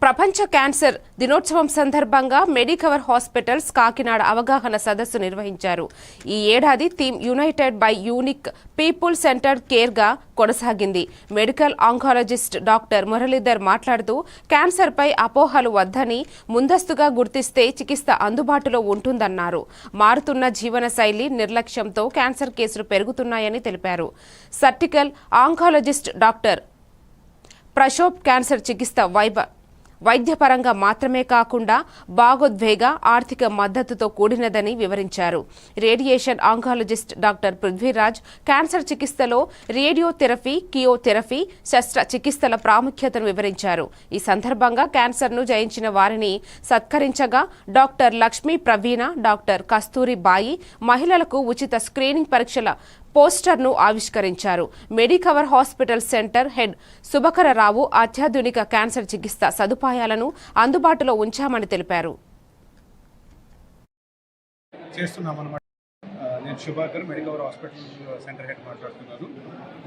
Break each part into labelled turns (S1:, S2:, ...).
S1: ప్రపంచ క్యాన్సర్ దినోత్సవం సందర్భంగా మెడికవర్ హాస్పిటల్స్ కాకినాడ అవగాహన సదస్సు నిర్వహించారు. ఈ ఏడాది theme United by unique people centred care గా కొనసాగింది. మెడికల్ ఆంకాలజిస్ట్ డాక్టర్ మురళీధర్ మాట్లాడుతూ క్యాన్సర్పై అపోహలు వద్దని, ముందస్తుగా గుర్తిస్తే చికిత్స అందుబాటులో ఉంటుందన్నారు. మారుతున్న జీవన శైలి నిర్లక్ష్యంతో క్యాన్సర్ కేసులు పెరుగుతున్నాయని తెలిపారు. సర్జికల్ ఆంకాలజిస్ట్ డాక్టర్ ప్రశోభ్ క్యాన్సర్ చికిత్స వైద్యపరంగా మాత్రమే కాకుండా భాగోద్వేగ ఆర్థిక మద్దతుతో కూడినదని వివరించారు. Radiation oncologist doctor Prithviraj cancer చికిత్సలో రేడియోథెరపీ, కియోథెరపీ, శస్త్ర చికిత్సల ప్రాముఖ్యతను వివరించారు. ఈ సందర్భంగా క్యాన్సర్ను జయించిన వారిని సత్కరించగా డాక్టర్ లక్ష్మీ ప్రవీణ, డాక్టర్ కస్తూరి బాయి మహిళలకు ఉచిత స్క్రీనింగ్ పరీక్షల పోస్టర్ను ఆవిష్కరించారు. మెడికవర్ హాస్పిటల్ సెంటర్ హెడ్ సుభకరరావు అత్యాధునిక క్యాన్సర్ చికిత్స సదుపాయాలను అందుబాటులో ఉంచామని తెలిపారు.
S2: నేను Subhakar, Medicover hospital centre head మాట్లాడుతున్నాను.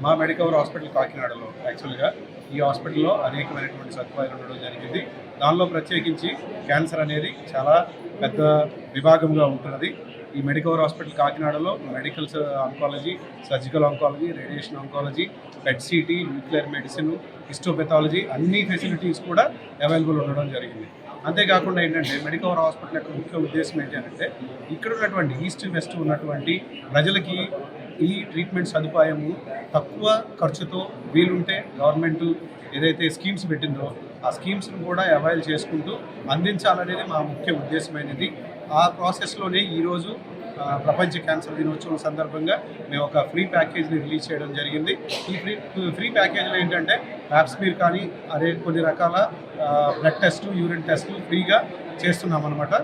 S2: మా మెడికవర్ హాస్పిటల్ కాకినాడలో యాక్చువల్గా ఈ హాస్పిటల్లో అనేకమైనటువంటి సదుపాయాలు ఉండడం జరిగింది. దానిలో ప్రత్యేకించి క్యాన్సర్ అనేది చాలా పెద్ద విభాగంగా ఉంటున్నది. ఈ మెడికవర్ హాస్పిటల్ కాకినాడలో medical oncology, surgical oncology, radiation oncology, PET CT, nuclear medicine, histopathology అన్ని ఫెసిలిటీస్ కూడా అవైలబుల్ ఉండడం జరిగింది. అంతేకాకుండా ఏంటంటే మెడికవర్ హాస్పిటల్ యొక్క ముఖ్య ఉద్దేశం ఏంటంటే ఇక్కడ ఉన్నటువంటి ఈస్ట్ వెస్ట్ ఉన్నటువంటి ప్రజలకి ఈ ట్రీట్మెంట్ సదుపాయము తక్కువ ఖర్చుతో వీలుంటే గవర్నమెంట్ ఏదైతే స్కీమ్స్ పెట్టిందో ఆ స్కీమ్స్ను కూడా అవైల్ చేసుకుంటూ అందించాలనేది మా ముఖ్య ఉద్దేశమైనది. ఆ ప్రాసెస్లోనే ఈరోజు ప్రపంచ క్యాన్సర్ దినోత్సవం సందర్భంగా మేము ఒక ఫ్రీ ప్యాకేజ్ని రిలీజ్ చేయడం జరిగింది. ఈ ఫ్రీ ప్యాకేజ్లో ఏంటంటే ప్యాప్స్మీర్ కానీ కొన్ని రకాల బ్లడ్ టెస్టు, యూరిన్ టెస్టులు ఫ్రీగా చేస్తున్నామన్నమాట.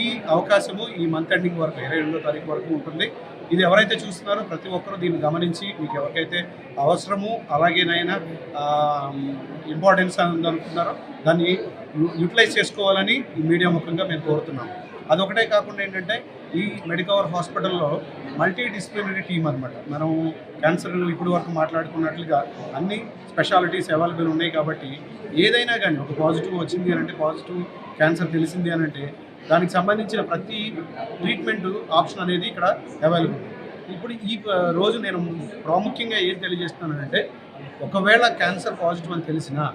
S2: ఈ అవకాశము ఈ మంత్ ఎండింగ్ వరకు 22వ తారీఖు వరకు ఉంటుంది. ఇది ఎవరైతే చూస్తున్నారో ప్రతి ఒక్కరూ దీన్ని గమనించి మీకు ఎవరికైతే అవసరము అలాగేనైనా ఇంపార్టెన్స్ అని అనుకున్నారో దాన్ని యూటిలైజ్ చేసుకోవాలని ఈ మీడియా ముఖంగా మేము కోరుతున్నాము. అదొకటే కాకుండా ఏంటంటే ఈ మెడికవర్ హాస్పిటల్లో మల్టీ డిసిప్లినరీ టీమ్ అనమాట. మనం క్యాన్సర్ ఇప్పుడు వరకు మాట్లాడుకున్నట్లుగా అన్ని స్పెషాలిటీస్ అవైలబుల్ ఉన్నాయి కాబట్టి ఏదైనా కానీ ఒక పాజిటివ్ వచ్చింది అని అంటే, పాజిటివ్ క్యాన్సర్ తెలిసింది అని అంటే దానికి సంబంధించిన ప్రతి ట్రీట్మెంట్ ఆప్షన్ అనేది ఇక్కడ అవైలబుల్. ఇప్పుడు ఈ రోజు నేను ప్రాముఖ్యంగా ఏం తెలియజేస్తున్నానంటే ఒకవేళ క్యాన్సర్ పాజిటివ్ అని తెలిసినా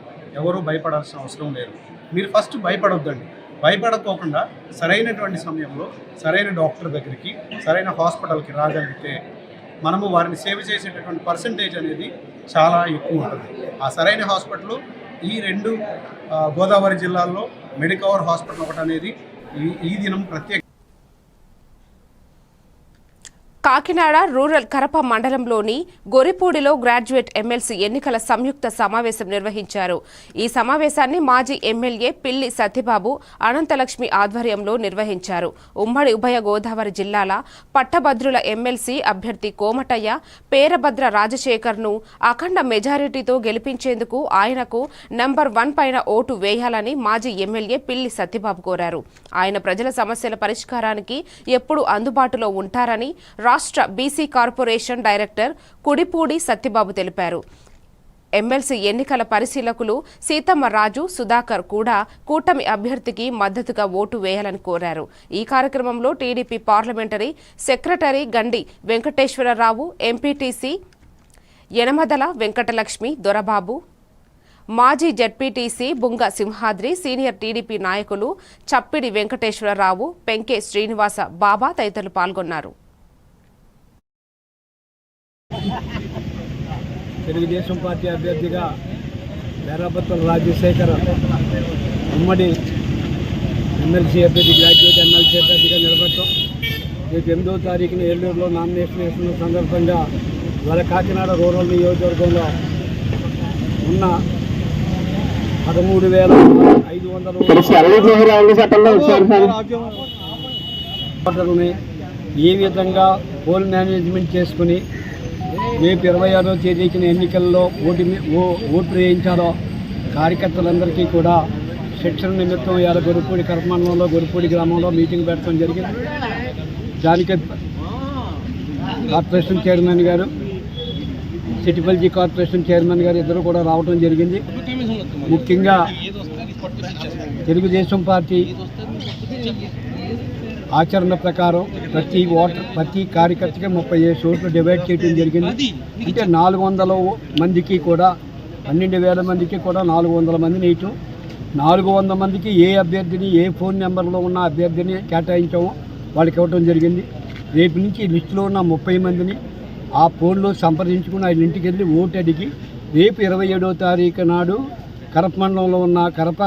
S2: ఎవరూ భయపడాల్సిన అవసరం లేదు. మీరు ఫస్ట్ భయపడొద్దండి. భయపడకోకుండా సరైనటువంటి సమయంలో సరైన డాక్టర్ దగ్గరికి, సరైన హాస్పిటల్కి రాగలిగితే మనము వారిని సేవ చేసేటటువంటి పర్సంటేజ్ అనేది చాలా ఎక్కువ ఉంటుంది. ఆ సరైన హాస్పిటల్ ఈ 2 గోదావరి జిల్లాల్లో మెడికవర్ హాస్పిటల్ ఒకటి అనేది ఈ దినం ప్రత్యేక.
S1: కాకినాడ రూరల్ కరప మండలంలోని గొరిపూడిలో గ్రాడ్యుయేట్ ఎమ్మెల్సీ ఎన్నికల సంయుక్త సమావేశం నిర్వహించారు. ఈ సమావేశాన్ని మాజీ ఎమ్మెల్యే పిల్లి సత్యబాబు, అనంతలక్ష్మి ఆధ్వర్యంలో నిర్వహించారు. ఉమ్మడి ఉభయ గోదావరి జిల్లాల పట్టభద్రుల ఎమ్మెల్సీ అభ్యర్థి కోమటయ్య పేరభద్ర రాజశేఖర్ను అఖండ మెజారిటీతో గెలిపించేందుకు ఆయనకు నంబర్ 1 పైన ఓటు వేయాలని మాజీ ఎమ్మెల్యే పిల్లి సత్యబాబు కోరారు. ఆయన ప్రజల సమస్యల పరిష్కారానికి ఎప్పుడూ అందుబాటులో ఉంటారని రాష్ట్ర BC corporation director Kudipudi Satyababu తెలిపారు. ఎమ్మెల్సీ ఎన్నికల పరిశీలకులు సీతమ్మరాజు, సుధాకర్ కూడా కూటమి అభ్యర్థికి మద్దతుగా ఓటు వేయాలని కోరారు. ఈ కార్యక్రమంలో టీడీపీ పార్లమెంటరీ సెక్రటరీ గండి వెంకటేశ్వరరావు, ఎంపీటీసీ యనమదల వెంకటలక్ష్మి, దొరబాబు, మాజీ జడ్పీటీసీ బుంగ సింహాద్రి, సీనియర్ టీడీపీ నాయకులు చప్పిడి వెంకటేశ్వరరావు, పెంకే శ్రీనివాస బాబా తదితరులు పాల్గొన్నారు.
S3: తెలుగుదేశం పార్టీ అభ్యర్థిగా పేరభద్ర రాజశేఖర్ ఉమ్మడి ఎమ్మెల్సీ అభ్యర్థి, గ్రాడ్యుయేట్ ఎమ్మెల్సీ అభ్యర్థిగా నిలబడతాం. రేపు 8వ తారీఖున ఏలూరులో నామినేషన్ వేసిన సందర్భంగా ఇవాళ కాకినాడ రూరల్ నియోజకవర్గంలో ఉన్న 13,500 ఏ విధంగా పోల్ మేనేజ్మెంట్ చేసుకుని రేపు 26వ తేదీన ఎన్నికల్లో ఓటు వేయించారో కార్యకర్తలందరికీ కూడా శిక్షణ నిమిత్తం ఇవాళ గొరిపూడి కర్మంలో గొరిపూడి గ్రామంలో మీటింగ్ పెట్టడం జరిగింది. దానికి కార్పొరేషన్ చైర్మన్ గారు, సిటిపల్జీ కార్పొరేషన్ చైర్మన్ గారు ఇద్దరు కూడా రావడం జరిగింది. ముఖ్యంగా తెలుగుదేశం పార్టీ ఆచరణ ప్రకారం ప్రతి కార్యకర్తకి 37 ఓట్లు డివైడ్ చేయడం జరిగింది. అంటే 400 మందికి కూడా 12,000 మందికి కూడా 400 మందిని వేయటం, 400 మందికి ఏ అభ్యర్థిని ఏ ఫోన్ నెంబర్లో ఉన్న అభ్యర్థిని కేటాయించామో వాళ్ళకి ఇవ్వటం జరిగింది. రేపు నుంచి లిస్టులో ఉన్న 30 మందిని ఆ ఫోన్లో సంప్రదించుకుని ఆయన ఇంటికి వెళ్ళి ఓటు అడిగి రేపు 27వ తారీఖు నాడు కరప మండలంలో ఉన్న కరప